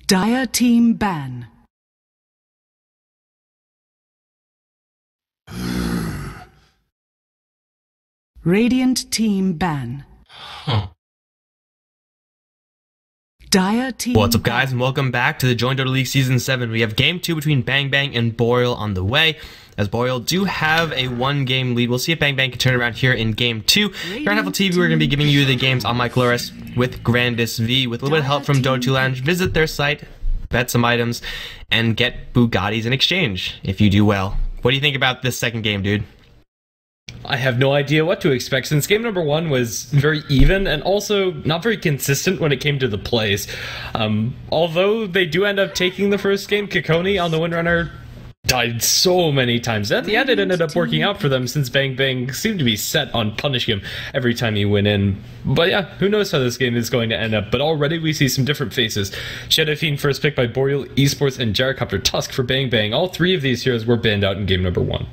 Dire team ban. Radiant team ban. Dire team. What's up, guys, and welcome back to the joinDOTA League Season 7. We have Game 2 between BangBang and Boreal on the way, as Boreal do have a one-game lead. We'll see if BangBang can turn around here in Game 2. Here on Apple TV, we're going to be giving you the games on my Glorious with Grandis V. With a little bit of help from Dota 2 Lounge, visit their site, bet some items, and get Bugattis in exchange, if you do well. What do you think about this second game, dude? I have no idea what to expect, since game number 1 was very even and also not very consistent when it came to the plays. Although they do end up taking the first game, Kikoni on the Windrunner died so many times. At the end, it ended up working out for them, since BangBang seemed to be set on punishing him every time he went in. But yeah, who knows how this game is going to end up, but already we see some different faces. Shadow Fiend first pick by Boreal, eSports, and Gyrocopter Tusk for BangBang. All three of these heroes were banned out in game number 1.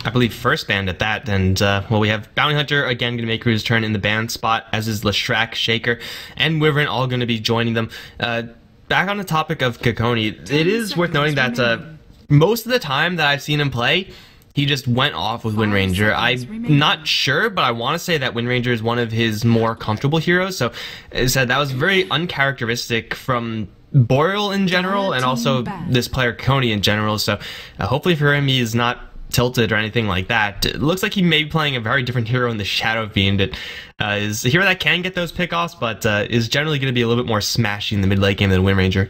I believe first banned at that, and well, we have Bounty Hunter again going to make his turn in the ban spot, as is Leshrac, Shaker, and Wyvern all going to be joining them. Back on the topic of Kikoni, it is worth noting that most of the time that I've seen him play, he just went off with Windranger. I'm not sure, but I want to say that Windranger is one of his more comfortable heroes, so as I said, that was very uncharacteristic from Boreal in general, and also this player Kikoni in general, so hopefully for him he is not tilted or anything like that. It looks like he may be playing a very different hero in the Shadow Fiend. It is a hero that can get those pickoffs, but is generally going to be a little bit more smashy in the mid-late game than Windranger.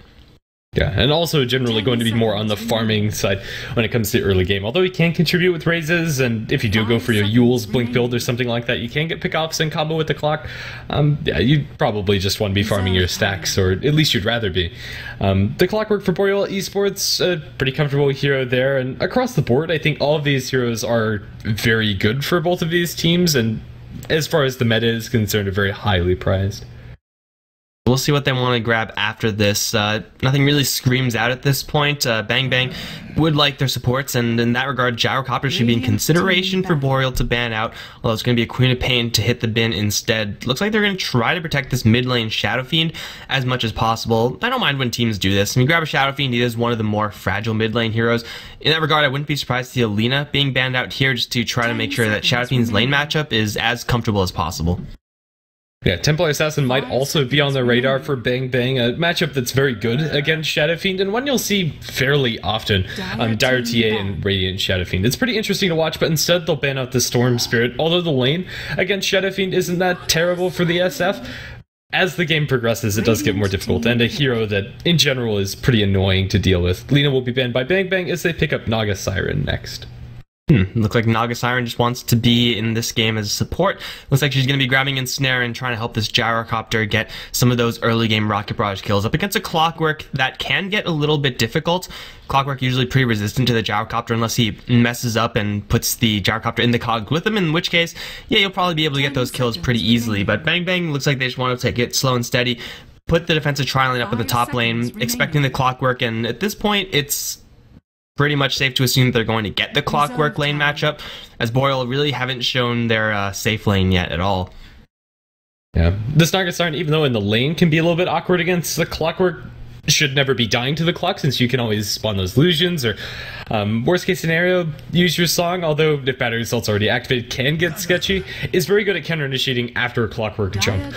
Yeah, and also generally going to be more on the farming side when it comes to early game. Although he can contribute with raises, and if you do go for your Yule's Blink build or something like that, you can get pickoffs in combo with the clock. Yeah, you'd probably just want to be farming your stacks, or at least you'd rather be. The Clockwork for Boreal eSports, a pretty comfortable hero there, and across the board, I think all of these heroes are very good for both of these teams, and as far as the meta is concerned, are very highly prized. We'll see what they want to grab after this. Nothing really screams out at this point. BangBang would like their supports, and in that regard, Gyrocopter should be in consideration for Boreal to ban out, although it's going to be a Queen of Pain to hit the bin instead. Looks like they're going to try to protect this mid lane Shadow Fiend as much as possible. I don't mind when teams do this. I mean, grab a Shadow Fiend, he is one of the more fragile mid lane heroes. In that regard, I wouldn't be surprised to see Alina being banned out here, just to try to make sure that Shadow Fiend's lane matchup is as comfortable as possible. Yeah, Templar Assassin might also be on the radar for BangBang, a matchup that's very good against Shadow Fiend, and one you'll see fairly often on Dire TA and Radiant Shadow Fiend. It's pretty interesting to watch, but instead they'll ban out the Storm Spirit, although the lane against Shadow Fiend isn't that terrible for the SF. As the game progresses, it does get more difficult, and a hero that, in general, is pretty annoying to deal with. Lina will be banned by BangBang as they pick up Naga Siren next. Looks like Naga Siren just wants to be in this game as support. Looks like she's going to be grabbing Ensnare and trying to help this Gyrocopter get some of those early game Rocket Barrage kills. Up against a Clockwork, that can get a little bit difficult. Clockwork usually pretty resistant to the Gyrocopter unless he messes up and puts the Gyrocopter in the cogs with him, in which case, yeah, you'll probably be able to get those kills pretty easily. But BangBang looks like they just want to take it slow and steady, put the defensive tri-lane up at the top lane, expecting the Clockwork, and at this point, it's pretty much safe to assume they're going to get the Clockwork lane matchup, as Boreal really haven't shown their safe lane yet at all. Yeah, this Naga Siren, even though in the lane can be a little bit awkward against the Clockwork, should never be dying to the clock, since you can always spawn those illusions, or worst case scenario, use your song, although if battery assault's already activated, can get sketchy. Is very good at counter initiating after a Clockwork jump,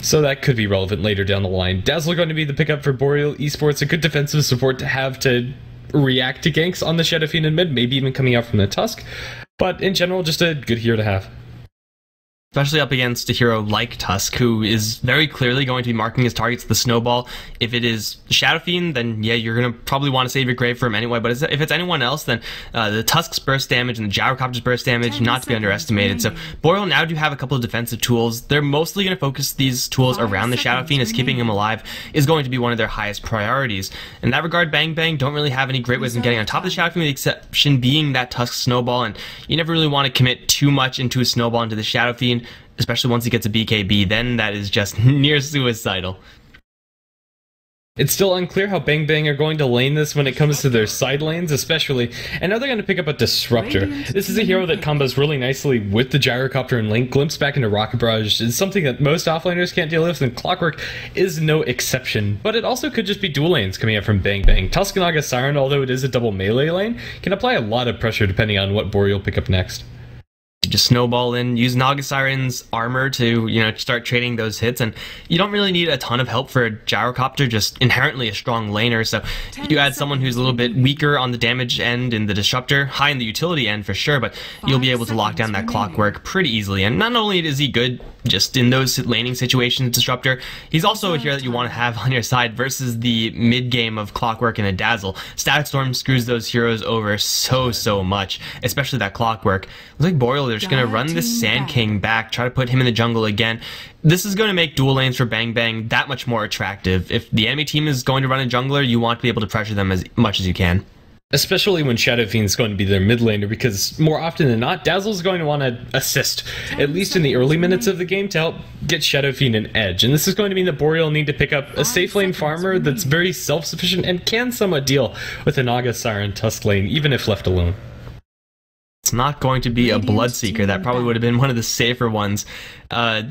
so that could be relevant later down the line. Dazzle going to be the pickup for Boreal eSports, a good defensive support to have to react to ganks on the Shadow Fiend in mid, maybe even coming out from the Tusk, but in general, just a good hero to have. Especially up against a hero like Tusk, who is very clearly going to be marking his targets with the snowball. If it is Shadow Fiend, then yeah, you're going to probably want to save your grave for him anyway, but if it's anyone else, then the Tusk's burst damage and the Gyrocopter's burst damage, not to be underestimated. So Boreal now do have a couple of defensive tools. They're mostly going to focus these tools around the Shadow Fiend, as keeping him alive is going to be one of their highest priorities. In that regard, BangBang don't really have any great ways in getting on top of the Shadow Fiend, with the exception being that Tusk snowball, and you never really want to commit too much into a snowball into the Shadow Fiend, especially once he gets a BKB, then that is just near suicidal. It's still unclear how BangBang are going to lane this when it comes to their side lanes, especially, and now they're going to pick up a Disruptor. This is a hero that combos really nicely with the Gyrocopter and Link. Glimpse back into Rocket Barrage is something that most offlaners can't deal with, and Clockwork is no exception. But it also could just be dual lanes coming up from BangBang. Tusk and Naga Siren, although it is a double melee lane, can apply a lot of pressure depending on what Boreal pick up next. Just snowball in, use Naga Siren's armor to, start trading those hits, and you don't really need a ton of help for a Gyrocopter, just inherently a strong laner, so you add someone who's a little bit weaker on the damage end in the Disruptor, high in the utility end for sure, but you'll be able to lock down that Clockwork pretty easily, and not only is he good just in those laning situations, Disruptor, he's also a hero that you want to have on your side versus the mid-game of Clockwork and a Dazzle. Static Storm screws those heroes over so much, especially that Clockwork. Looks like Boreal, they're just going to run this Sand King back, try to put him in the jungle again. This is going to make dual lanes for BangBang that much more attractive. If the enemy team is going to run a jungler, you want to be able to pressure them as much as you can. Especially when Shadow Fiend's going to be their mid laner, because more often than not, Dazzle's going to want to assist, at least in the early minutes of the game, to help get Shadow Fiend an edge. And this is going to mean that Boreal need to pick up a safe lane farmer that's very self-sufficient and can somewhat deal with a Naga Siren Tusk lane, even if left alone. It's not going to be a Bloodseeker. That probably would have been one of the safer ones. Yeah,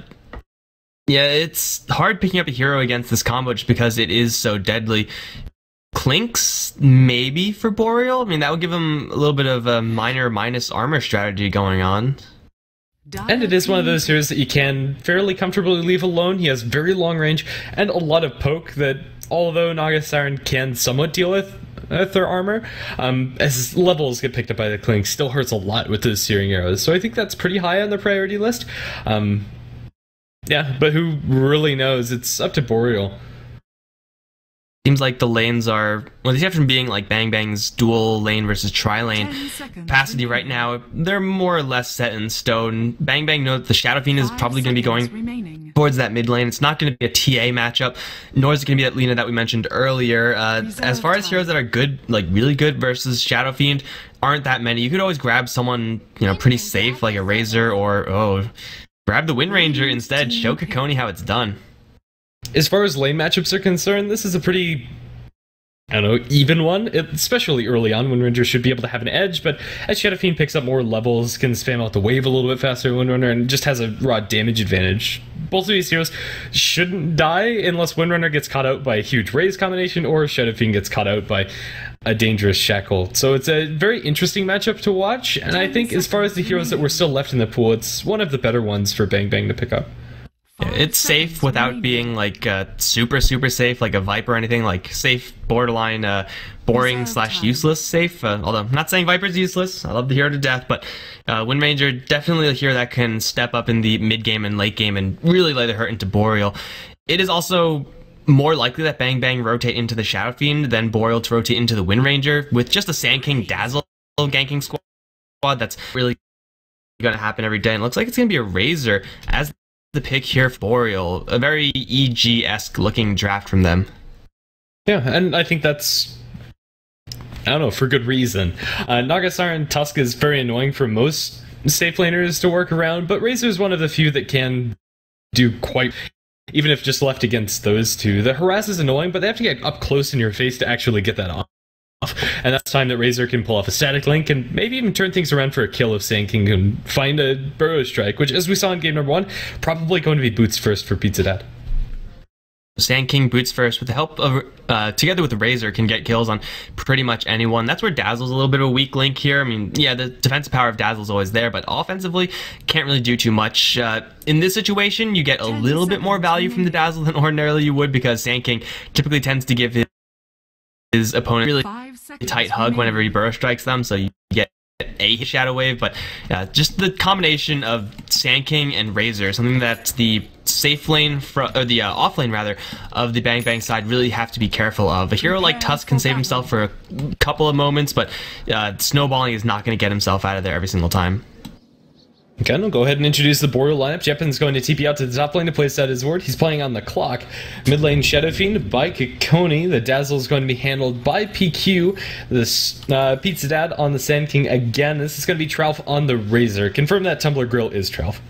it's hard picking up a hero against this combo just because it is so deadly. Clinks, maybe for Boreal? I mean, that would give him a little bit of a minor minus armor strategy going on. And it is one of those heroes that you can fairly comfortably leave alone. He has very long range and a lot of poke that, although Naga Siren can somewhat deal with their armor, as levels get picked up by the Clinks, still hurts a lot with those searing arrows. So I think that's pretty high on the priority list. Yeah, but who really knows? It's up to Boreal. Seems like the lanes are, well, the exception being like BangBang's dual lane versus tri-lane capacity right now, they're more or less set in stone. BangBang know that the Shadow Fiend is probably going to be going towards that mid lane. It's not going to be a TA matchup, nor is it going to be that Lina that we mentioned earlier. As far as heroes that are good, like really good versus Shadow Fiend, aren't that many. You could always grab someone, pretty safe, like a Razor, or, grab the Wind Ranger instead. Show Kekoni how it's done. As far as lane matchups are concerned, this is a pretty, even one, especially early on. Windrunner should be able to have an edge, but as Shadow Fiend picks up more levels, can spam out the wave a little bit faster than Windrunner, and just has a raw damage advantage. Both of these heroes shouldn't die unless Windrunner gets caught out by a huge raise combination, or Shadow Fiend gets caught out by a dangerous shackle. So it's a very interesting matchup to watch, and I think as far as the heroes that were still left in the pool, it's one of the better ones for BangBang to pick up. Yeah, it's safe without being like super safe, like a Viper or anything. Like safe, borderline, boring / useless safe. Although I'm not saying Viper's useless, I love the hero to death, but Wind Ranger definitely a hero that can step up in the mid game and late game and really lay the hurt into Boreal. It is also more likely that BangBang rotate into the Shadow Fiend than Boreal to rotate into the Wind Ranger, with just a Sand King Dazzle ganking squad. That's really going to happen every day, and it looks like it's going to be a Razor as the pick here for Boreal. A very EG-esque looking draft from them. Yeah, and I think that's, for good reason. Naga Siren Tusk is very annoying for most safe laners to work around, but Razor is one of the few that can do quite, even if just left against those two. The harass is annoying, but they have to get up close in your face to actually get that off. And that's time that Razor can pull off a static link and maybe even turn things around for a kill if Sand King can find a Burrow Strike, which, as we saw in game number 1, probably going to be boots first for Pizza Dad. Sand King boots first with the help of, together with the Razor, can get kills on pretty much anyone. That's where Dazzle's a little bit of a weak link here. I mean, yeah, the defensive power of Dazzle's always there, but offensively, can't really do too much. In this situation, you get a little bit more value from the Dazzle than ordinarily you would, because Sand King typically tends to give his opponent really tight hug whenever he Burrow Strikes them, so you get a Shadow Wave, but just the combination of Sand King and Razor, something that the safe lane, or the off lane rather, of the BangBang side really have to be careful of. A hero like Tusk can save himself for a couple of moments, but snowballing is not going to get himself out of there every single time. Okay, I'll go ahead and introduce the Boreal lineup. Jeppin's going to TP out to the top lane to place out his ward. He's playing on the clock. Mid lane Shadow Fiend by Kekoni. The Dazzle is going to be handled by PQ. This Pizza Dad on the Sand King again. This is going to be Tralf on the Razor. Confirm that Tumbler Grill is Tralf.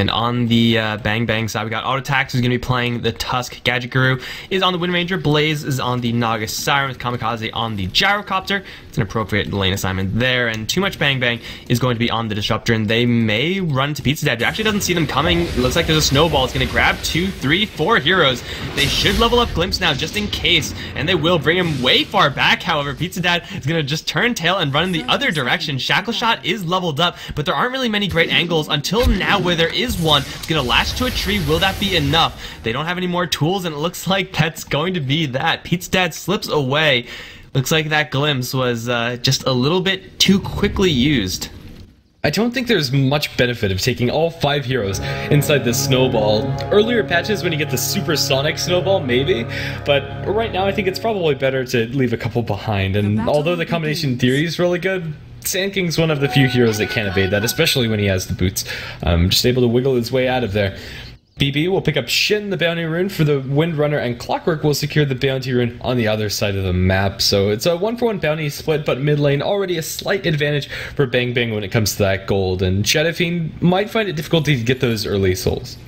And on the BangBang side, we got Autotax, who's going to be playing the Tusk. Gadget Guru is on the Wind Ranger. Blaze is on the Naga Siren with Kamikaze on the Gyrocopter. It's an appropriate lane assignment there. And Too Much BangBang is going to be on the Disruptor, and they may run to Pizza Dad. It actually doesn't see them coming. It looks like there's a snowball. It's going to grab 2, 3, 4 heroes. They should level up Glimpse now just in case, and they will bring him way far back. However, Pizza Dad is going to just turn tail and run in the other direction. Shackle Shot is leveled up, but there aren't really many great angles until now where there is one. It's going to latch to a tree. Will that be enough? They don't have any more tools, and it looks like that's going to be that. Pizza Dad slips away. Looks like that glimpse was just a little bit too quickly used. I don't think there's much benefit of taking all 5 heroes inside the snowball. Earlier patches when you get the supersonic snowball, maybe, but right now I think it's probably better to leave a couple behind, and although the combination theory is really good, Sand King's one of the few heroes that can't evade that, especially when he has the boots. Just able to wiggle his way out of there. BB will pick up Shin, the bounty rune, for the Windrunner, and Clockwork will secure the bounty rune on the other side of the map. So it's a 1-for-1 bounty split, but mid lane already a slight advantage for BangBang when it comes to that gold, and Shadow Fiend might find it difficult to get those early souls.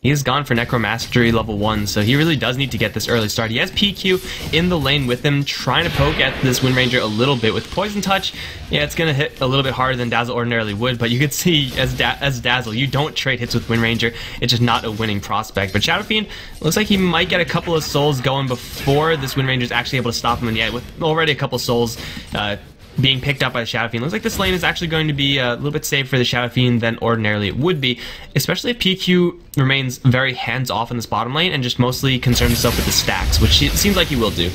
He is gone for Necromastery level 1, so he really does need to get this early start. He has PQ in the lane with him, trying to poke at this Wind Ranger a little bit. With Poison Touch, yeah, it's going to hit a little bit harder than Dazzle ordinarily would, but you could see as Dazzle, you don't trade hits with Wind Ranger. It's just not a winning prospect. But Shadow Fiend looks like he might get a couple of souls going before this Wind Ranger is actually able to stop him, and yet with already a couple souls being picked up by the Shadow Fiend, looks like this lane is actually going to be a little bit safer for the Shadow Fiend than ordinarily it would be, especially if PQ remains very hands-off in this bottom lane and just mostly concerns himself with the stacks, which it seems like he will do.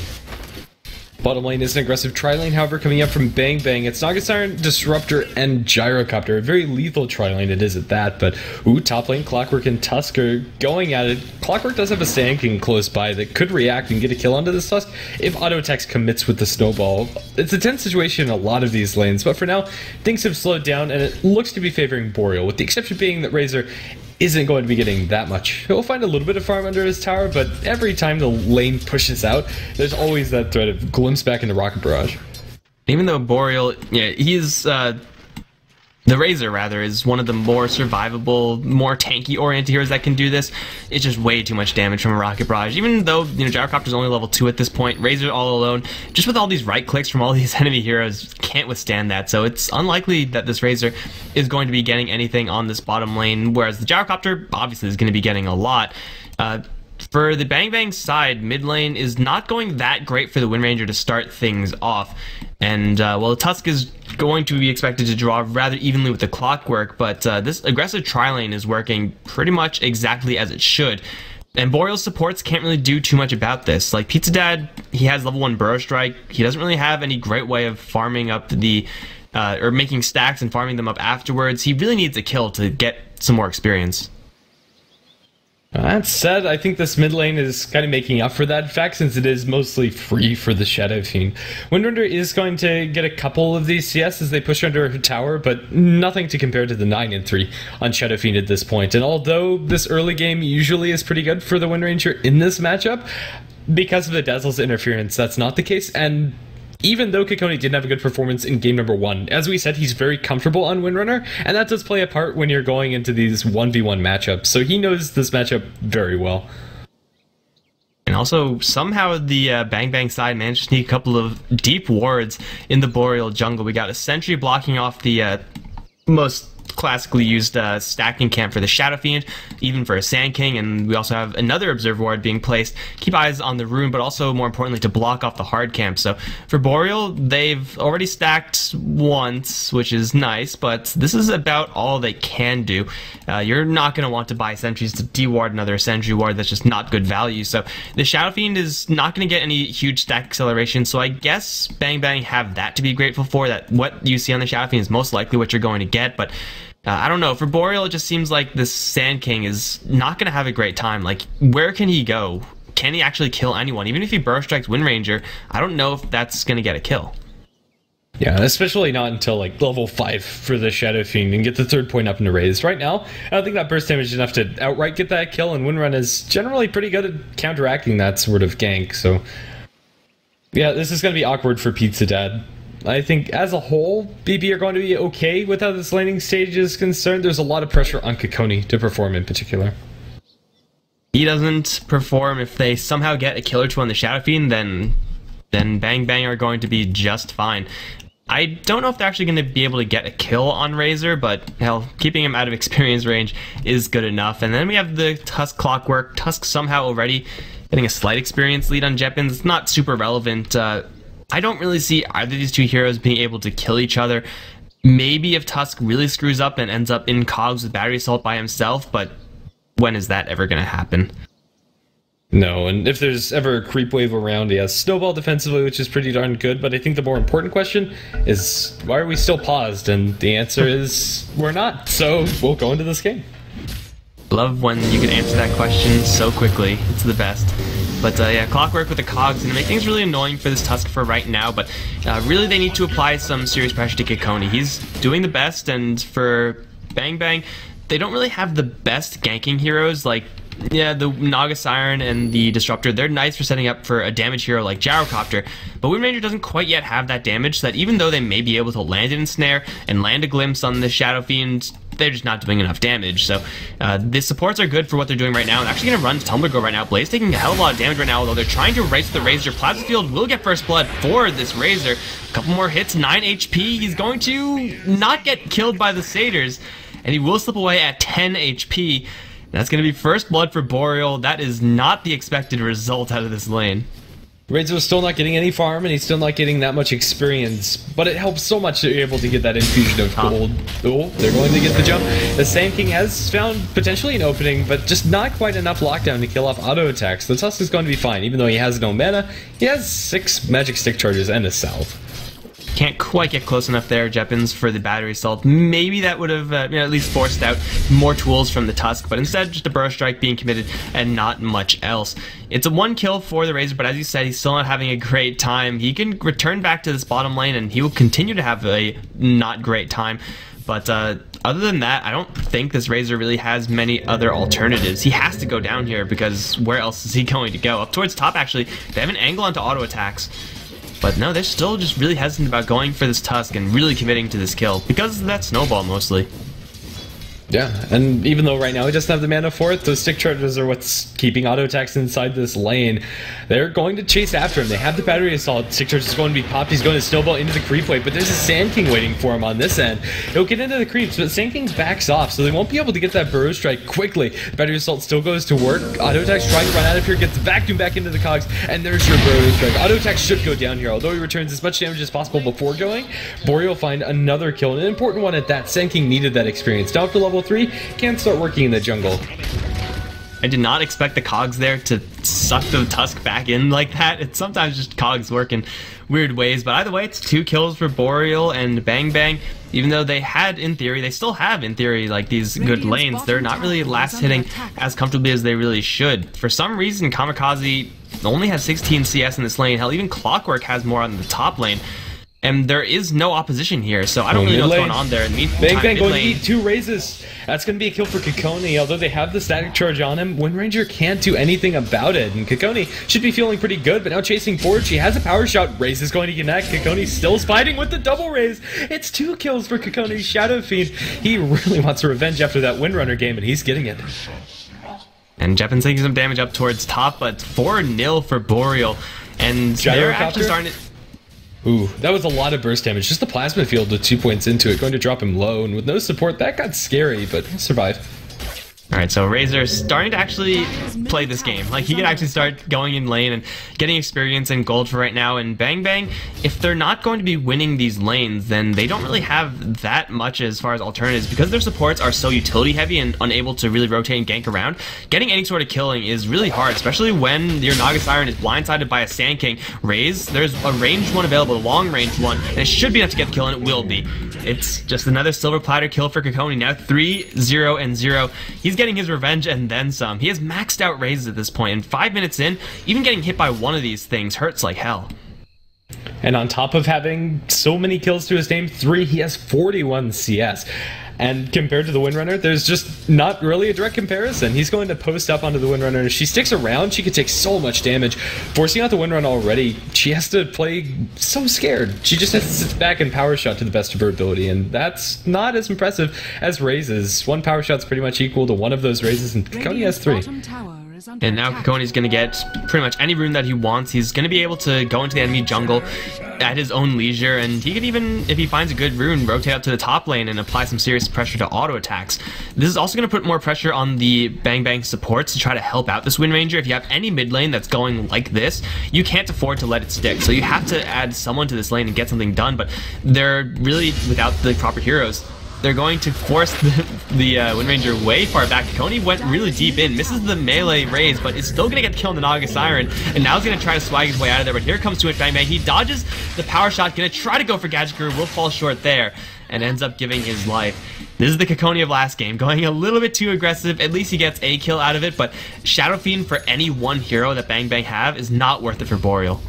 Bottom lane is an aggressive tri-lane, however, coming up from BangBang. It's Naga Siren, Disruptor, and Gyrocopter. A very lethal tri-lane it is at that, but top lane, Clockwork and Tusk are going at it. Clockwork does have a Sand King close by that could react and get a kill onto this Tusk if Autotex commits with the snowball. It's a tense situation in a lot of these lanes, but for now, things have slowed down, and it looks to be favoring Boreal, with the exception being that Razor isn't going to be getting that much. He'll find a little bit of farm under his tower, but every time the lane pushes out, there's always that threat of glimpse back into Rocket Barrage. Even though Boreal, yeah, he's the Razor rather is one of the more survivable, more tanky oriented heroes that can do this. It's just way too much damage from a Rocket Barrage. Even though, you know, Gyrocopter's only level 2 at this point, Razor all alone, just with all these right clicks from all these enemy heroes, can't withstand that. So it's unlikely that this Razor is going to be getting anything on this bottom lane, whereas the Gyrocopter obviously is going to be getting a lot. For the BangBang side, mid lane is not going that great for the Wind Ranger to start things off. And, well, the Tusk is going to be expected to draw rather evenly with the Clockwork, but this aggressive tri-lane is working pretty much exactly as it should. And Boreal's supports can't really do too much about this. Like, Pizza Dad, he has level 1 Burrow Strike. He doesn't really have any great way of farming up the, or making stacks and farming them up afterwards. He really needs a kill to get some more experience. That said, I think this mid lane is kind of making up for that fact, since it is mostly free for the Shadow Fiend. Windrunner is going to get a couple of these CS as they push under her tower, but nothing to compare to the 9 and 3 on Shadow Fiend at this point. And although this early game usually is pretty good for the Wind Ranger in this matchup, because of the Dazzle's interference, that's not the case. And even though Kekoni didn't have a good performance in game number 1, as we said, he's very comfortable on Windrunner, and that does play a part when you're going into these 1v1 matchups, so he knows this matchup very well. And also, somehow the BangBang side managed to sneak a couple of deep wards in the Boreal jungle. We got a sentry blocking off the most classically used stacking camp for the Shadow Fiend, even for a Sand King, and we also have another Observer Ward being placed. Keep eyes on the rune, but also, more importantly, to block off the hard camp. So for Boreal, they've already stacked once, which is nice, but this is about all they can do. You're not going to want to buy sentries to de-ward another sentry ward. That's just not good value. So the Shadow Fiend is not going to get any huge stack acceleration, so I guess BangBang have that to be grateful for, that what you see on the Shadow Fiend is most likely what you're going to get, but I don't know. For Boreal, it just seems like this Sand King is not going to have a great time. Like, where can he go? Can he actually kill anyone? Even if he Burrow Strikes Wind Ranger, I don't know if that's going to get a kill. Yeah, especially not until like level 5 for the Shadow Fiend and get the 3rd point up into raise. Right now, I don't think that burst damage is enough to outright get that kill, and Windrun is generally pretty good at counteracting that sort of gank, so yeah, this is going to be awkward for Pizza Dad. I think as a whole, BB are going to be okay with how this laning stage is concerned. There's a lot of pressure on Kekoni to perform in particular. He doesn't perform. If they somehow get a kill or two on the Shadow Fiend, then BangBang are going to be just fine. I don't know if they're actually going to be able to get a kill on Razor, but hell, keeping him out of experience range is good enough. And then we have the Tusk Clockwork. Tusk somehow already getting a slight experience lead on Jeppins. It's not super relevant. I don't really see either of these two heroes being able to kill each other. Maybe if Tusk really screws up and ends up in cogs with Battery Assault by himself, but when is that ever going to happen? No, and if there's ever a creep wave around, he has Snowball defensively, which is pretty darn good, but I think the more important question is, why are we still paused? And the answer is, we're not, so we'll go into this game. Love when you can answer that question so quickly. It's the best. But yeah, Clockwork with the cogs and make things really annoying for this Tusk for right now, but really they need to apply some serious pressure to Kekoni. He's doing the best, and for BangBang, they don't really have the best ganking heroes. Like, yeah, the Naga Siren and the Disruptor, they're nice for setting up for a damage hero like Gyrocopter, but Wind Ranger doesn't quite yet have that damage, so that even though they may be able to land it in Snare and land a glimpse on the Shadow Fiend, they're just not doing enough damage. So the supports are good for what they're doing right now. They're actually going to run Tumbler Go right now. Blaze taking a hell of a lot of damage right now, although they're trying to race the Razor. Plasma Field will get first blood for this Razor. A couple more hits, 9 HP. He's going to not get killed by the Satyrs, and he will slip away at 10 HP. That's going to be first blood for Boreal. That is not the expected result out of this lane. Razor's still not getting any farm, and he's still not getting that much experience, but it helps so much that you're able to get that infusion of gold. Oh, they're going to get the jump. The Sand King has found potentially an opening, but just not quite enough lockdown to kill off auto attacks. The Tusk is going to be fine, even though he has no mana. He has 6 magic stick charges and a salve. Can't quite get close enough there, Jeppins, for the Battery Assault. Maybe that would have at least forced out more tools from the Tusk, but instead just a Burrow Strike being committed and not much else. It's a 1 kill for the Razor, but as you said, he's still not having a great time. He can return back to this bottom lane and he will continue to have a not great time. But other than that, I don't think this Razor really has many other alternatives. He has to go down here because where else is he going to go? Up towards top, actually, they have an angle onto auto attacks. But no, they're still just really hesitant about going for this Tusk and really committing to this kill because of that snowball mostly. Yeah, and even though right now he doesn't have the mana for it, those stick charges are what's keeping auto attacks inside this lane. They're going to chase after him. They have the Battery Assault. Stick charge is going to be popped. He's going to snowball into the creep wave, but there's a Sand King waiting for him on this end. He'll get into the creeps, but Sand King backs off, so they won't be able to get that Burrow Strike quickly. The Battery Assault still goes to work. Auto attacks trying to run out of here, gets vacuumed back into the cogs, and there's your Burrow Strike. Auto attacks should go down here, although he returns as much damage as possible before going. Boreal will find another kill, and an important one at that. Sand King needed that experience. Down to level 3, can't start working in the jungle. I did not expect the cogs there to suck the Tusk back in like that. It's sometimes just cogs work in weird ways, but either way, it's 2 kills for Boreal and BangBang. Even though they had, in theory, they still have, in theory, like these good lanes, they're not really last hitting as comfortably as they really should. For some reason, Kamikaze only has 16 CS in this lane. Hell, even Clockwork has more on the top lane. And there is no opposition here, so I don't really know what's going on there. BangBang going to eat 2 raises. That's going to be a kill for Kekoni. Although they have the static charge on him, Wind Ranger can't do anything about it. And Kekoni should be feeling pretty good, but now chasing forward, she has a power shot. Raze is going to connect. Kekoni's still fighting with the double raise. It's 2 kills for Kekoni's Shadow Fiend. He really wants revenge after that Windrunner game, and he's getting it. And Jeppin's taking some damage up towards top, but 4-0 for Boreal. And they're actually starting to... Ooh, that was a lot of burst damage. Just the plasma field with 2 points into it, going to drop him low, and with no support, that got scary, but he'll survive. Alright, so Razor's starting to actually play this game. Like, he can actually start going in lane and getting experience and gold for right now. And BangBang, if they're not going to be winning these lanes, then they don't really have that much as far as alternatives. Because their supports are so utility heavy and unable to really rotate and gank around, getting any sort of killing is really hard, especially when your Naga Siren is blindsided by a Sand King. Raze, there's a ranged one available, a long ranged one, and it should be enough to get the kill, and it will be. It's just another silver platter kill for Kekoni. Now 3-0-0. He's getting his revenge and then some. He has maxed out raises at this point, and 5 minutes in, even getting hit by one of these things hurts like hell. And on top of having so many kills to his name, 3, he has 41 CS. And compared to the Windrunner, there's just not really a direct comparison. He's going to post up onto the Windrunner. If she sticks around, she could take so much damage. Forcing out the Windrunner already, she has to play so scared. She just has to sit back and power shot to the best of her ability, and that's not as impressive as raises. One power shot's pretty much equal to one of those raises, and Kekone has 3. And now Kekone's going to get pretty much any rune that he wants. He's going to be able to go into the enemy jungle at his own leisure, and he can even, if he finds a good rune, rotate up to the top lane and apply some serious pressure to auto attacks. This is also going to put more pressure on the BangBang supports to try to help out this Wind Ranger. If you have any mid lane that's going like this, you can't afford to let it stick. So you have to add someone to this lane and get something done, but they're really without the proper heroes. They're going to force the Wind Ranger way far back. Kekone went really deep in, misses the melee raise, but is still going to get the kill on the Naga Siren, and now he's going to try to swag his way out of there, but here comes to it, BangBang. He dodges the power shot, going to try to go for Gadget Guru, will fall short there, and ends up giving his life. This is the Kekone of last game, going a little bit too aggressive. At least he gets a kill out of it, but Shadow Fiend for any one hero that BangBang have is not worth it for Boreal.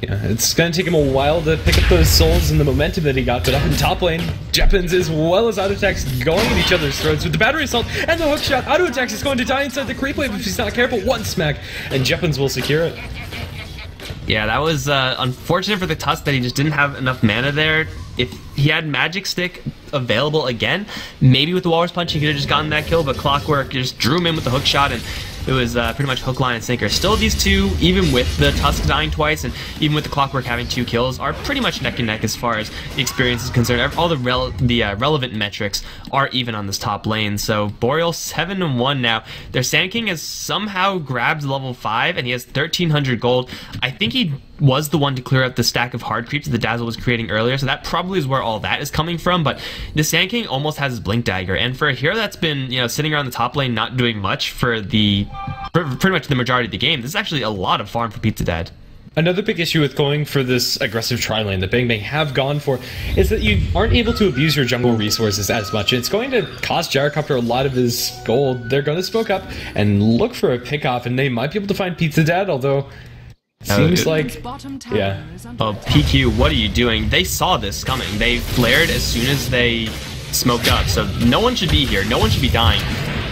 Yeah, it's going to take him a while to pick up those souls and the momentum that he got, but up in top lane, Jeppins as well as auto attacks going at each other's throats with the battery assault and the hook shot. Auto attacks is going to die inside the creep wave if he's not careful. One smack, and Jeppins will secure it. Yeah, that was unfortunate for the Tusk that he just didn't have enough mana there. If he had Magic Stick available again, maybe with the Walrus Punch he could have just gotten that kill, but Clockwork just drew him in with the hook shot, and it was pretty much hook, line, and sinker. Still, these two, even with the Tusk dying twice, and even with the Clockwork having 2 kills, are pretty much neck and neck as far as the experience is concerned. All the relevant metrics are even on this top lane. So Boreal 7-1 now. Their Sand King has somehow grabbed level 5, and he has 1,300 gold. I think he was the one to clear up the stack of hard creeps that the Dazzle was creating earlier, so that probably is where all that is coming from. But the Sand King almost has his Blink Dagger, and for a hero that's been, you know, sitting around the top lane not doing much for pretty much the majority of the game, this is actually a lot of farm for Pizza Dad. Another big issue with going for this aggressive tri-lane that BangBang have gone for is that you aren't able to abuse your jungle resources as much. It's going to cost Gyrocopter a lot of his gold. They're going to smoke up and look for a pick-off, and they might be able to find Pizza Dad, although seems like, yeah. Oh, PQ, what are you doing? They saw this coming. They flared as soon as they smoked up, so no one should be here. No one should be dying.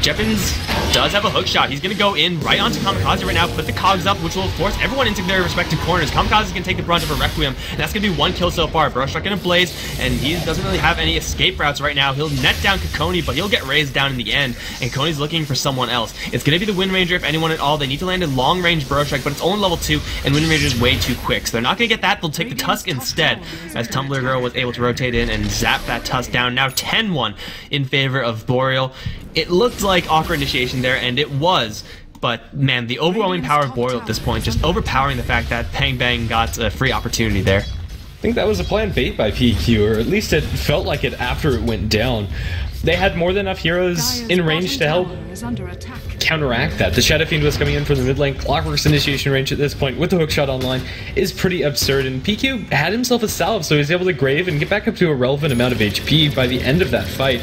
Jeppins does have a hook shot. He's going to go in right onto Kamikaze right now, put the cogs up, which will force everyone into their respective corners. Kamikaze is going to take the brunt of a Requiem, and that's going to be 1 kill so far. Brostruck going to blaze, and he doesn't really have any escape routes right now. He'll net down Kekone, but he'll get raised down in the end, and Kekone's looking for someone else. It's going to be the Wind Ranger, if anyone at all. They need to land a long-range Brostruck, but it's only level 2, and Wind Ranger is way too quick, so they're not going to get that. They'll take the Tusk instead, as Tumblr Girl was able to rotate in and zap that Tusk down. Now 10-1 in favor of Boreal. It looked like awkward initiation there, and it was, but man, the overwhelming power of Boreal at this point, just overpowering the fact that BangBang got a free opportunity there. I think that was a planned bait by PQ, or at least it felt like it after it went down. They had more than enough heroes in range to help counteract that. The Shadow Fiend was coming in from the mid lane. Clockwork's initiation range at this point with the hookshot online is pretty absurd, and PQ had himself a salve, so he was able to grave and get back up to a relevant amount of HP by the end of that fight.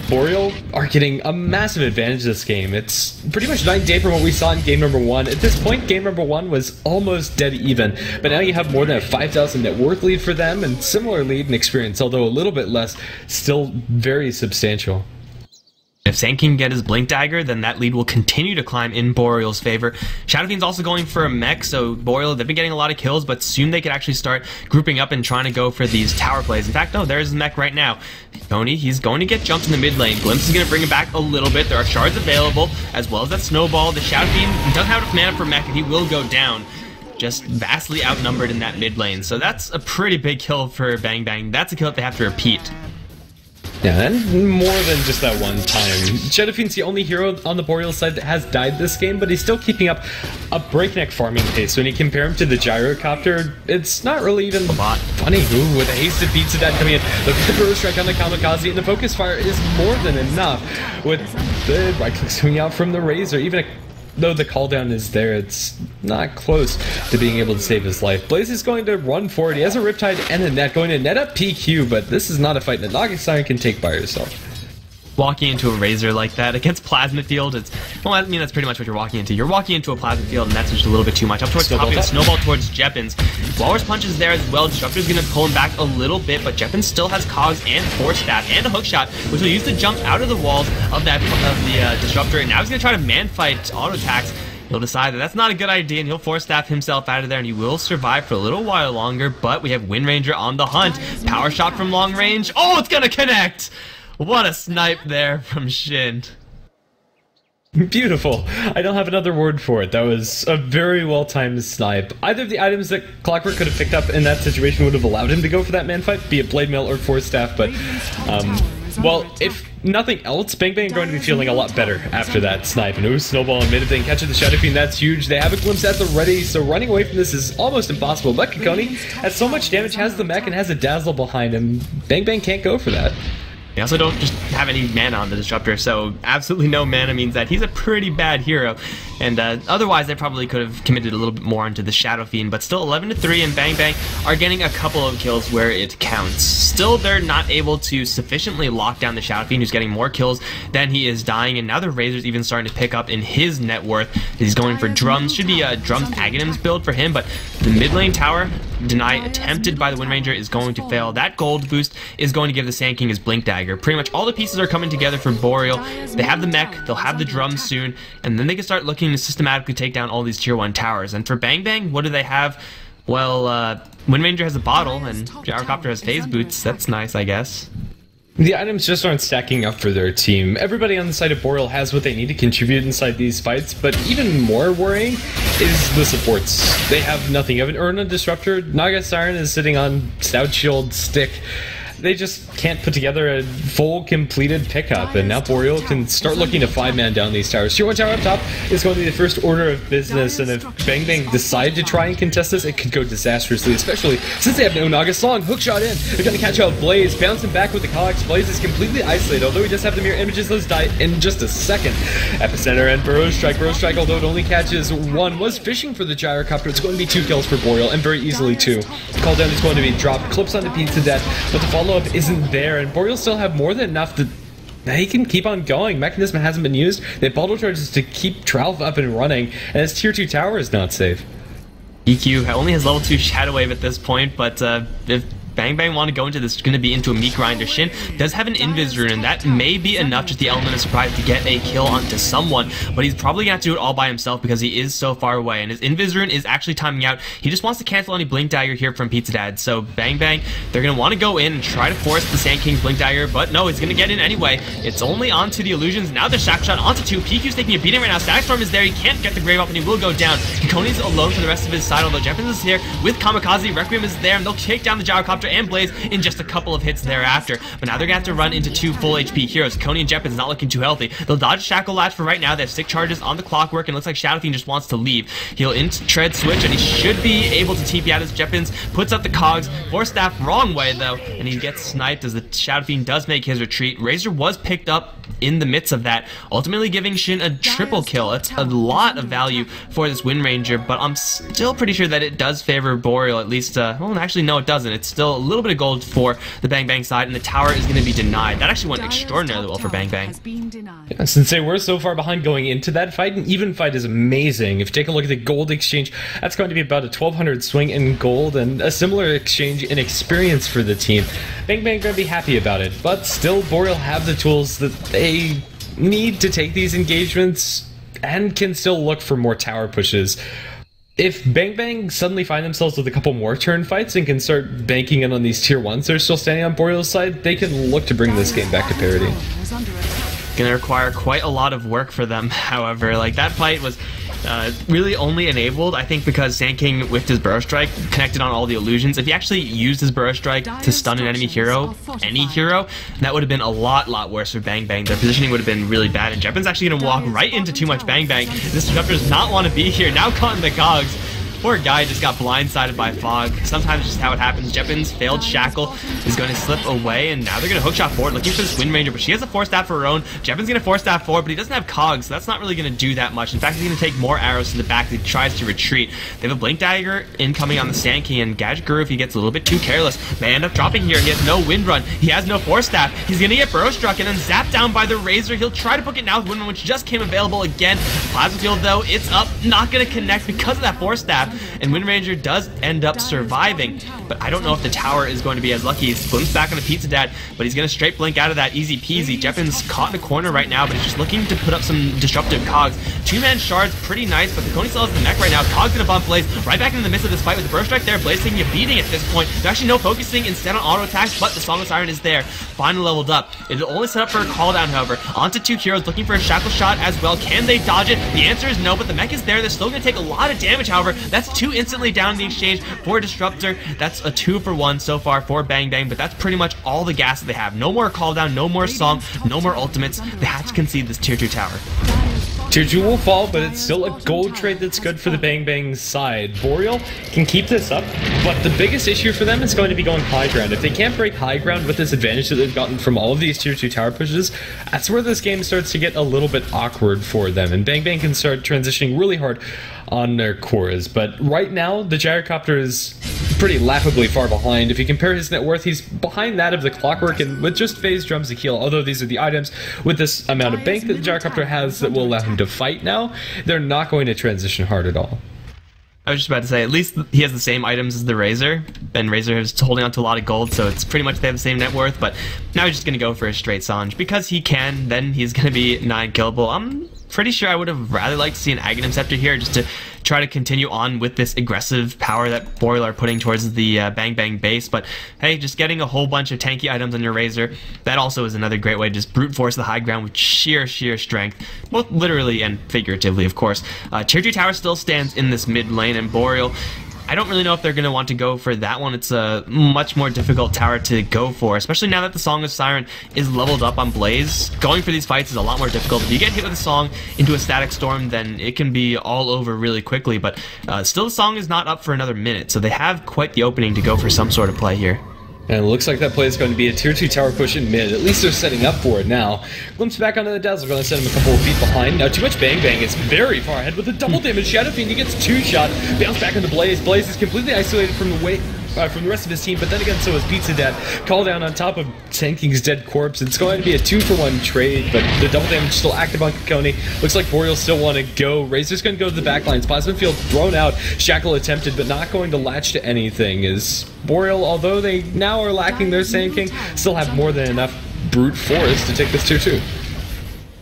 Boreal are getting a massive advantage this game. It's pretty much night and day from what we saw in game number 1. At this point, game number 1 was almost dead even, but now you have more than a 5,000 net worth lead for them, and similar lead in experience, although a little bit less, still very substantial. If Sand King can get his Blink Dagger, then that lead will continue to climb in Boreal's favor. Shadow Fiend's also going for a mech, so Boreal, they've been getting a lot of kills, but soon they could actually start grouping up and trying to go for these tower plays. In fact, no, there's his mech right now. Kekone, he's going to get jumped in the mid lane. Glimpse is going to bring him back a little bit. There are shards available, as well as that snowball. The Shadow Fiend doesn't have enough mana for mech, and he will go down. Just vastly outnumbered in that mid lane. So that's a pretty big kill for BangBang. That's a kill that they have to repeat. Yeah, and more than just that one time. Shadow Fiend's the only hero on the Boreal side that has died this game, but he's still keeping up a breakneck farming pace. When you compare him to the Gyrocopter, it's not really even funny. Ooh, with a hasted Pizza Dad coming in, look at the Burrow Strike on the Kamikaze, and the Focus Fire is more than enough. With the right click swinging out from the Razor, even though the call down is there, it's not close to being able to save his life. Blaze is going to run forward. He has a Riptide and a net, going to net up PQ, but this is not a fight that Naga Siren can take by herself. walking into a Razor like that against Plasma Field, it's, well, I mean, that's pretty much what you're walking into. You're walking into a Plasma Field, and that's just a little bit too much. Up towards top, Snowball towards Jeppins. Walrus Punch is there as well. Disruptor's going to pull him back a little bit, but Jeppins still has Cogs and Force Staff and a hook shot, which will use to jump out of the walls of the Disruptor, and now he's going to try to man-fight auto attacks. He'll decide that that's not a good idea, and he'll Force Staff himself out of there, and he will survive for a little while longer, but we have Wind Ranger on the hunt. Power shot from long range. Oh, it's going to connect! What a snipe there from Shin. Beautiful. I don't have another word for it. That was a very well-timed snipe. Either of the items that Clockwork could have picked up in that situation would have allowed him to go for that man fight, be it Blade Mail or Force Staff, but, well, if nothing else, BangBang are going to be feeling a lot better after that snipe. And Snowball in mid, then catching the Shadow Fiend, that's huge. They have a glimpse at the ready, so running away from this is almost impossible. But Kikoni has so much damage, has the mech, and has a Dazzle behind him. BangBang can't go for that. They also don't just have any mana on the Disruptor, so absolutely no mana means that he's a pretty bad hero. And otherwise, they probably could have committed a little bit more into the Shadow Fiend, but still 11-3, and BangBang are getting a couple of kills where it counts. Still, they're not able to sufficiently lock down the Shadow Fiend, who's getting more kills than he is dying, and now the Razor's even starting to pick up in his net worth. He's going for Drums. Should be a Drums Aghanims build for him, but the mid lane tower deny attempted by the Wind Ranger is going to fail. That gold boost is going to give the Sand King his Blink Dagger. Pretty much all the pieces are coming together for Boreal. They have the mech, they'll have the drums soon, and then they can start looking to systematically take down all these tier 1 towers. And for BangBang, what do they have? Well, Wind Ranger has a bottle, and Gyrocopter has phase boots. That's nice, I guess. The items just aren't stacking up for their team. Everybody on the side of Boreal has what they need to contribute inside these fights, but even more worrying is the supports. They have nothing. You have an Urna Disruptor, Naga Siren is sitting on Stout Shield Stick. They just can't put together a full completed pickup, and now Boreal can start looking to 5-man down these towers. Tier 1 tower up top is going to be the first order of business, and if BangBang decide to try and contest this, it could go disastrously, especially since they have no Naga Slong. Hookshot in, they're going to catch out Blaze, bouncing back with the Cogs. Blaze is completely isolated, although we just have the mirror images, those die in just a second. Epicenter and Burrow Strike, although it only catches one, was fishing for the Gyrocopter. It's going to be 2 kills for Boreal, and very easily 2. Call down is going to be dropped, clips onto Pizza Death, but the follow-up isn't there, and Boreal still have more than enough that they can keep on going. Mechanism hasn't been used. They have bottle charges to keep Tralf up and running, and his tier 2 tower is not safe. EQ only has level 2 Shadow Wave at this point, but if BangBang want to go into this, going to be into a meat grinder. Shin does have an Invis rune, and that may be enough, just the element of surprise, to get a kill onto someone, but he's probably going to have to do it all by himself because he is so far away, and his Invis rune is actually timing out. He just wants to cancel any Blink Dagger here from Pizza Dad, so BangBang, they're going to want to go in and try to force the Sand King's Blink Dagger, but no, he's going to get in anyway. It's only onto the Illusions. Now the Shack Shot onto 2. PQ's taking a beating right now. Static Storm is there. He can't get the Grave up, and he will go down. Kikoni's alone for the rest of his side, although Jeppins is here with Kamikaze. Requiem is there, and they'll take down the Gyrocopter and Blaze in just a couple of hits thereafter. But now they're gonna have to run into 2 full HP heroes. Kikoni and Jeppins not looking too healthy. They'll dodge Shackle Latch for right now. They have 6 charges on the Clockwork, and it looks like Shadow Fiend just wants to leave. He'll tread switch, and he should be able to TP out as Jeppins puts up the Cogs. Force Staff wrong way though, and he gets sniped as the Shadow Fiend does make his retreat. Razor was picked up in the midst of that, ultimately giving Shin a triple kill. It's a lot of value for this Wind Ranger, but I'm still pretty sure that it does favor Boreal, at least, well, actually, no, it doesn't. It's still a little bit of gold for the BangBang side, and the tower is going to be denied. That actually went extraordinarily well for BangBang. Yeah, since they were so far behind going into that fight, an even fight is amazing. If you take a look at the gold exchange, that's going to be about a 1,200 swing in gold, and a similar exchange in experience for the team. BangBang are going to be happy about it, but still, Boreal have the tools that they need to take these engagements and can still look for more tower pushes. If BangBang suddenly find themselves with a couple more turn fights and can start banking in on these tier 1s that are still standing on Boreal's side, they can look to bring this game back to parity. Gonna require quite a lot of work for them, however. Like, that fight was really only enabled, I think, because Sand King with his Burrow Strike connected on all the illusions. If he actually used his Burrow Strike to stun an enemy hero, any hero, that would have been a lot worse for BangBang. Their positioning would have been really bad, and Jeppin's actually going to walk right into too much BangBang. This Disruptor does not want to be here. Now caught in the Cogs. Poor guy just got blindsided by fog. Sometimes it's just how it happens. Jeppin's failed shackle is going to slip away, and now they're going to hookshot forward, looking for this Wind Ranger, but she has a force staff of her own. Jeppin's going to force staff forward, but he doesn't have cogs, so that's not really going to do that much. In fact, he's going to take more arrows to the back as he tries to retreat. They have a Blink Dagger incoming on the Sand King, and Gadget Guru, if he gets a little bit too careless, may end up dropping here. He has no Wind Run. He has no force staff. He's going to get burrow struck and then zapped down by the Razor. He'll try to book it now with Wind Run, which just came available again. Plasma Field, though, it's up. Not going to connect because of that force staff, and Wind Ranger does end up surviving, but I don't know if the tower is going to be as lucky. He splints back on the Pizza Dad, but he's going to straight blink out of that easy peasy. Jeppin's caught in a corner right now, but he's just looking to put up some disruptive cogs. Two-man shards, pretty nice, but the Coney still has the mech right now. Cog's going to bump Blaze right back into the midst of this fight with the burst strike there. Blaze taking a beating at this point. There's actually no focusing, instead on auto attacks, but the Song of Siren is there. Finally leveled up. It'll only set up for a call down, however. Onto two heroes looking for a shackle shot as well. Can they dodge it? The answer is no, but the mech is there. They're still going to take a lot of damage, however. That's two instantly down in the exchange for Disruptor. That's a 2-for-1 so far for BangBang, but that's pretty much all the gas that they have. No more call down, no more song, no more ultimates. They have to concede this tier 2 tower. Tier 2 will fall, but it's still a gold trade that's good for the BangBang side. Boreal can keep this up, but the biggest issue for them is going to be going high ground. If they can't break high ground with this advantage that they've gotten from all of these tier 2 tower pushes, that's where this game starts to get a little bit awkward for them, and BangBang can start transitioning really hard on their cores. But right now, the Gyrocopter is pretty laughably far behind. If you compare his net worth, he's behind that of the Clockwork, and with just phase drums to heal, although these are the items with this amount of bank that the Gyrocopter has that will allow him to fight now, they're not going to transition hard at all. I was just about to say, at least he has the same items as the Razor, and Razor is holding on to a lot of gold, so it's pretty much they have the same net worth, but now he's just going to go for a straight Sange. Because he can, then he's going to be 9 killable. I'm pretty sure I would have rather liked to see an Aghanim Scepter here, just to try to continue on with this aggressive power that Boreal are putting towards the BangBang base, but hey, just getting a whole bunch of tanky items on your Razor, that also is another great way to just brute force the high ground with sheer strength, both literally and figuratively, of course. Tier 2 tower still stands in this mid lane, and Boreal, I don't really know if they're going to want to go for that one. It's a much more difficult tower to go for, especially now that the Song of Siren is leveled up on Blaze. Going for these fights is a lot more difficult. If you get hit with a Song into a Static Storm, then it can be all over really quickly, but still the Song is not up for another minute, so they have quite the opening to go for some sort of play here. And it looks like that play is going to be a tier 2 tower push in mid. At least they're setting up for it now. Glimpse back onto the Dazzle, going to send him a couple of feet behind. Now too much BangBang is very far ahead with a double damage Shadow Fiend. He gets 2 shot, bounce back into Blaze. Blaze is completely isolated from the rest of his team, but then again, so is Pizza Dad. Call down on top of Sand King's dead corpse. It's going to be a 2-for-1 trade, but the double damage still active on Kakoni. Looks like Boreal still want to go. Razor's going to go to the back lines. Plasma Field thrown out. Shackle attempted, but not going to latch to anything. Is Boreal, although they now are lacking their Sand King, still have more than enough brute force to take this tier 2.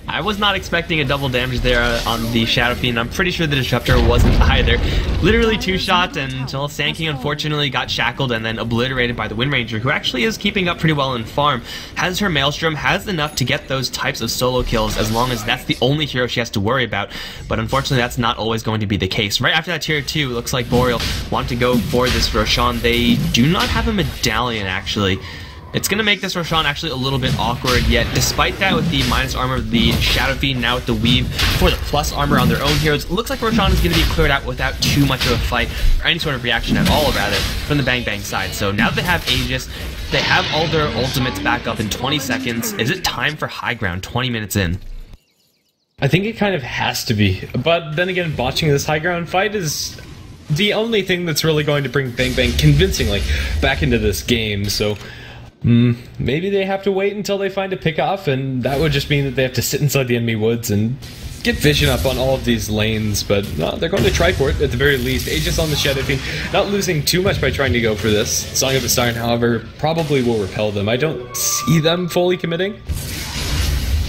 I was not expecting a double damage there on the Shadow Fiend. I'm pretty sure the Disruptor wasn't either. Literally 2 shots until Sand King unfortunately got shackled and then obliterated by the Wind Ranger, who actually is keeping up pretty well in farm. Has her Maelstrom, has enough to get those types of solo kills as long as that's the only hero she has to worry about. But unfortunately, that's not always going to be the case. Right after that tier 2, it looks like Boreal want to go for this Roshan. They do not have a medallion, actually. It's going to make this Roshan actually a little bit awkward, yet despite that, with the minus armor of the Shadow Fiend, now with the Weave for the plus armor on their own heroes, it looks like Roshan is going to be cleared out without too much of a fight, or any sort of reaction at all, rather, from the BangBang side. So now that they have Aegis, they have all their ultimates back up in 20 seconds. Is it time for high ground 20 minutes in? I think it kind of has to be, but then again, botching this high ground fight is the only thing that's really going to bring BangBang convincingly back into this game, so maybe they have to wait until they find a pick-off, and that would just mean that they have to sit inside the enemy woods and get vision up on all of these lanes, but no, they're going to try for it at the very least. Aegis on the Shadow Fiend, not losing too much by trying to go for this. Song of the Siren, however, probably will repel them. I don't see them fully committing.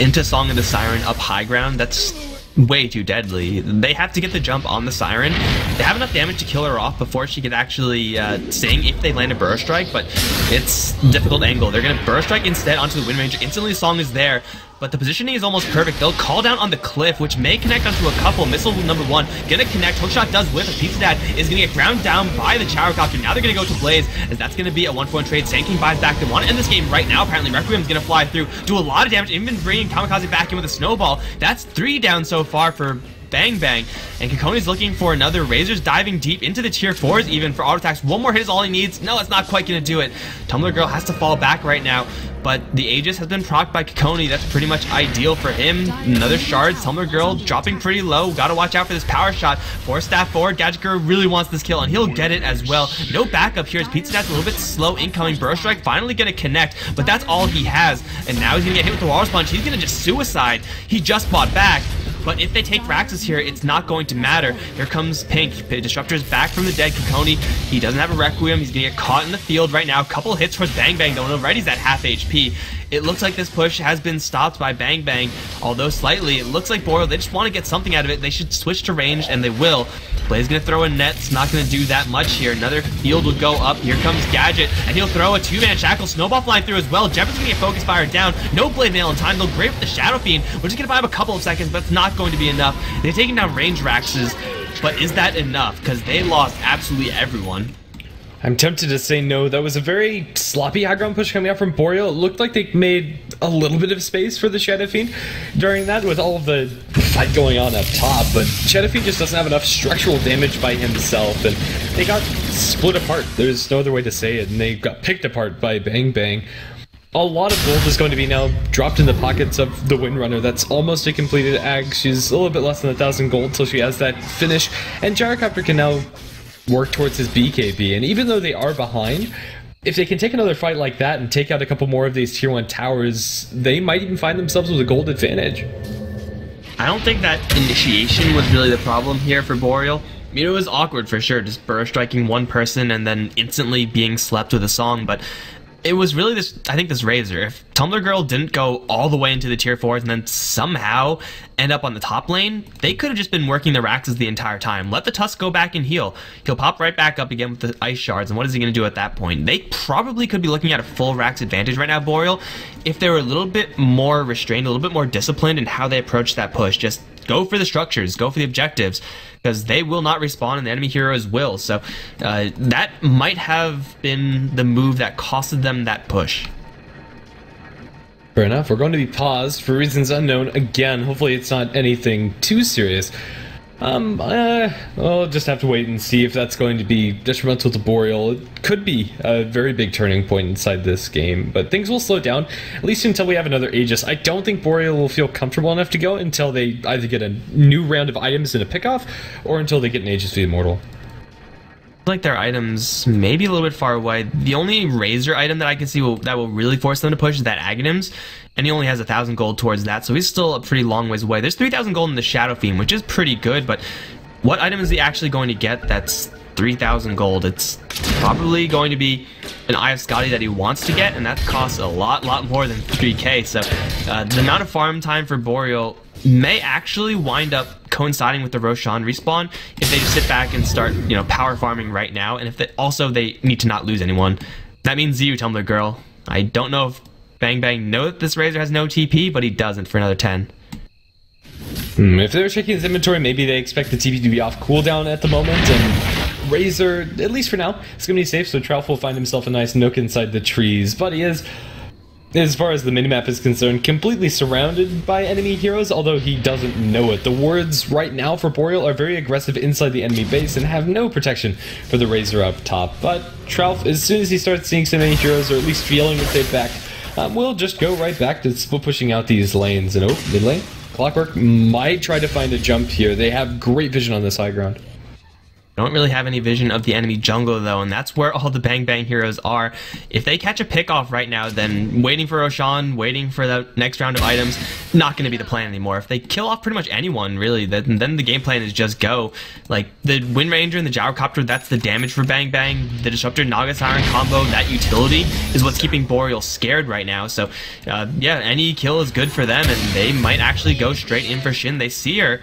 Into Song of the Siren up high ground, that's way too deadly. They have to get the jump on the Siren. They have enough damage to kill her off before she could actually sing if they land a Burrow Strike, but it's a difficult angle. They're going to Burrow Strike instead onto the Wind Ranger. Instantly the Song is there, but the positioning is almost perfect. They'll call down on the cliff, which may connect onto a couple. Missile number 1, gonna connect. Hookshot does whiff. A Pizza Dad is gonna get ground down by the Gyrocopter. Now they're gonna go to Blaze, as that's gonna be a 1-for-1 trade. Sand King buys back. They want to end this game right now. Apparently, Requiem's gonna fly through, do a lot of damage, even bringing Kamikaze back in with a snowball. That's 3 down so far for BangBang, and Kekoni's looking for another. Razor's diving deep into the tier 4s even for auto attacks. One more hit is all he needs. No, it's not quite going to do it. Tumblr Girl has to fall back right now, but the Aegis has been procced by Kekoni. That's pretty much ideal for him. Another shard. Tumblr Girl dropping pretty low. Gotta watch out for this power shot. Force staff forward. Gadget Girl really wants this kill, and he'll get it as well. No backup here as Pizza Dad's a little bit slow incoming. Burst Strike finally gonna connect, but that's all he has, and now he's gonna get hit with the Walrus Punch. He's gonna just suicide. He just fought back. But if they take Raxus here, it's not going to matter. Here comes Pink. Disruptor's back from the dead. Kekoni, he doesn't have a Requiem. He's going to get caught in the field right now. Couple hits towards BangBang, though, and already he's at half HP. It looks like this push has been stopped by BangBang, although slightly. It looks like Boreal, they just want to get something out of it. They should switch to ranged, and they will. Blaze going to throw a net. It's not going to do that much here. Another field will go up. Here comes Gadget, and he'll throw a two-man shackle. Snowball flying through as well. Jefferson's going to get focus fired down. No Blade Mail in time. They'll grab with the Shadow Fiend. We're just going to buy him a couple of seconds, but it's not going to be enough. They're taking down range Raxes, but is that enough? Because they lost absolutely everyone. I'm tempted to say no. That was a very sloppy high ground push coming out from Boreal. It looked like they made a little bit of space for the Shadow Fiend during that with all of the fight going on up top, but Shadow Fiend just doesn't have enough structural damage by himself, and they got split apart. There's no other way to say it, and they got picked apart by BangBang. A lot of gold is going to be now dropped in the pockets of the Windrunner. That's almost a completed Ag. She's a little bit less than 1,000 gold till she has that finish, and Gyrocopter can now work towards his BKB, and even though they are behind, if they can take another fight like that and take out a couple more of these tier 1 towers, they might even find themselves with a gold advantage. I don't think that initiation was really the problem here for Boreal. I mean, it was awkward for sure, just burst striking one person and then instantly being slept with a song, but it was really this, I think, this Razor. If Tumblr Girl didn't go all the way into the tier 4s and then somehow end up on the top lane, they could have just been working the Raxes the entire time. Let the Tusk go back and heal. He'll pop right back up again with the Ice Shards, and what is he going to do at that point? They probably could be looking at a full Rax advantage right now, Boreal, if they were a little bit more restrained, a little bit more disciplined in how they approach that push. Just go for the structures, go for the objectives, because they will not respawn and the enemy heroes will. So that might have been the move that costed them that push. Fair enough. We're going to be paused for reasons unknown again. Hopefully it's not anything too serious. We'll just have to wait and see if that's going to be detrimental to Boreal. It could be a very big turning point inside this game, but things will slow down, at least until we have another Aegis. I don't think Boreal will feel comfortable enough to go until they either get a new round of items and a pickoff, or until they get an Aegis of the Immortal. Like their items may be a little bit far away. The only Razor item that I can see that will really force them to push is that Aghanim's, and he only has 1,000 gold towards that, so he's still a pretty long ways away. There's 3,000 gold in the Shadow Fiend, which is pretty good, but what item is he actually going to get that's 3,000 gold? It's probably going to be an Eye of Scotty that he wants to get, and that costs a lot more than 3k, so the amount of farm time for Boreal may actually wind up coinciding with the Roshan respawn if they just sit back and start, power farming right now, and if they need to not lose anyone. That means you, Tumblr Girl. I don't know if BangBang know that this Razor has no TP, but he doesn't for another 10. If they were checking his inventory, maybe they expect the TP to be off cooldown at the moment, and Razor, at least for now, is going to be safe, so Trout will find himself a nice nook inside the trees, but he is, as far as the minimap is concerned, completely surrounded by enemy heroes, although he doesn't know it. The wards right now for Boreal are very aggressive inside the enemy base and have no protection for the Razor up top, but Trout, as soon as he starts seeing some enemy heroes, or at least feeling that they're back, we'll just go right back to split pushing out these lanes. And mid lane, Clockwork might try to find a jump here. They have great vision on this high ground. Don't really have any vision of the enemy jungle though, and that's where all the BangBang heroes are. If they catch a pick off right now, then waiting for Roshan, waiting for the next round of items, not going to be the plan anymore. If they kill off pretty much anyone, really, then the game plan is just go. Like, the Wind Ranger and the Gyrocopter, that's the damage for BangBang. The Disruptor Naga Siren combo, that utility, is what's keeping Boreal scared right now. So, yeah, any kill is good for them, and they might actually go straight in for Shin. They see her.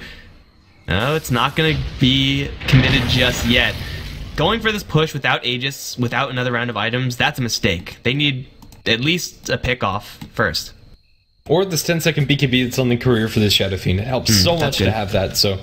No, it's not going to be committed just yet. Going for this push without Aegis, without another round of items, that's a mistake. They need at least a pick off first. Or this 10-second BKB that's on the career for the Shadow Fiend. It helps so much to have that. So,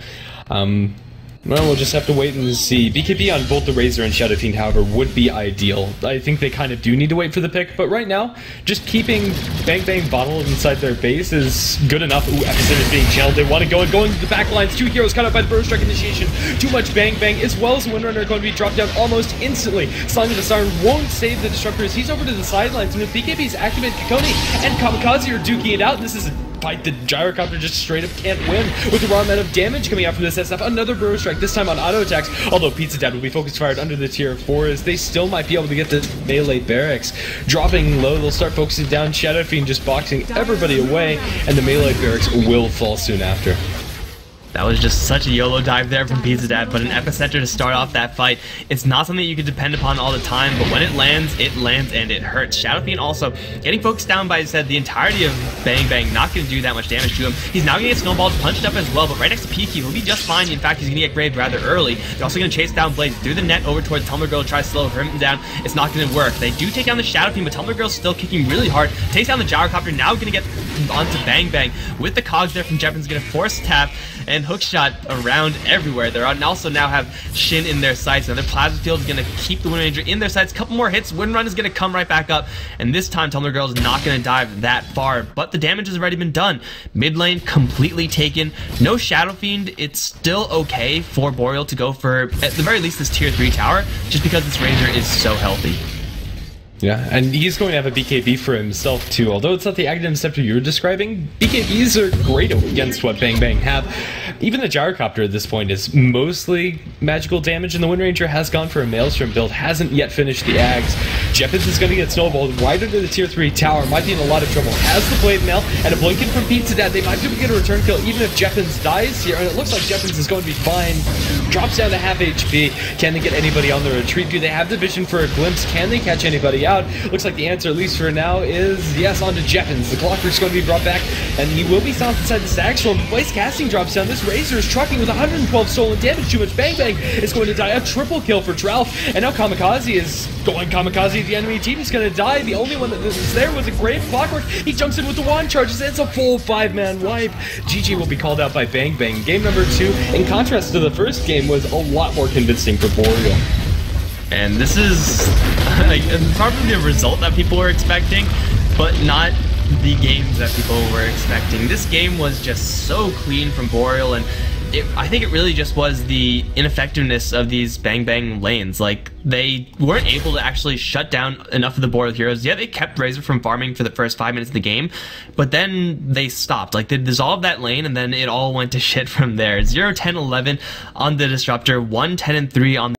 Well, we'll just have to wait and see. BKB on both the Razor and Shadow Fiend, however, would be ideal. I think they kind of do need to wait for the pick, but right now, just keeping BangBang bottled inside their base is good enough. Ooh, Epicenter is being channeled. They want to go and go into the back lines. Two heroes caught up by the Burst Strike initiation. Too much BangBang, as well as the Windrunner, are going to be dropped down almost instantly. Slang of the Siren won't save the Disruptors. He's over to the sidelines, and with BKB's activated Kikoni and Kamikaze are duking it out. This is a fight the Gyrocopter just straight up can't win with the raw amount of damage coming out from this SF. Another Burrow Strike, this time on auto attacks, although Pizza Dad will be focus fired under the tier 4 as they still might be able to get the melee barracks. Dropping low, they'll start focusing down. Shadow Fiend just boxing everybody away, and the melee barracks will fall soon after. That was just such a YOLO dive there from Pizza Dad, but an Epicenter to start off that fight. It's not something you can depend upon all the time, but when it lands and it hurts. Shadow Fiend also getting focused down by, the entirety of BangBang, not going to do that much damage to him. He's now going to get snowballed, punched up as well, but right next to PQ, he'll be just fine. In fact, he's going to get graved rather early. They're also going to chase down Blaze through the net over towards Tumblr Girl, try to slow him down. It's not going to work. They do take down the Shadow Fiend, but Tumblr Girl's still kicking really hard. Takes down the Gyrocopter, now going to get onto BangBang with the cogs there from Jeppen's going to force tap and hookshot around everywhere. They're on also now have Shin in their sights. Another Plasma Field is going to keep the Wind Ranger in their sights. Couple more hits. Wind Run is going to come right back up, and this time Tumblr Girl is not going to dive that far, but the damage has already been done. Mid lane completely taken. No Shadow Fiend. It's still okay for Boreal to go for, at the very least, this tier 3 tower, just because this Razor is so healthy. Yeah, and he's going to have a BKB for himself too. Although it's not the Aghanim Scepter you're describing, BKBs are great against what BangBang have. Even the Gyrocopter at this point is mostly magical damage, and the Wind Ranger has gone for a Maelstrom build, hasn't yet finished the Ags. Jeppins is going to get snowballed right under the tier 3 tower, might be in a lot of trouble. Has the Blade Mail and a Blinken from Pizza Dad. They might be able to get a return kill even if Jeppins dies here, and it looks like Jeppins is going to be fine. Drops down to half HP. Can they get anybody on the retreat? Do they have the vision for a glimpse? Can they catch anybody out? Looks like the answer, at least for now, is yes, on to Jeppins. The Clockwork's going to be brought back, and he will be stopped inside the Stag Storm. Blaze Casting drops down. This Razor is trucking with 112 stolen damage. Too much BangBang is going to die. A triple kill for Tralf, and now Kamikaze is going kamikaze. The enemy team is going to die. The only one that was there was a Grave Clockwork. He jumps in with the wand charges, and it's a full 5-man wipe. GG will be called out by BangBang. Game number 2, in contrast to the first game, was a lot more convincing for Boreal. And this is probably a result that people were expecting, but not the games that people were expecting. This game was just so clean from Boreal, and I think it really just was the ineffectiveness of these BangBang lanes. Like, they weren't able to actually shut down enough of the Boreal heroes. Yeah, they kept Razor from farming for the first 5 minutes of the game, but then they stopped. Like, they dissolved that lane, and then it all went to shit from there. 0-10-11 on the Disruptor, 1-10-3 on the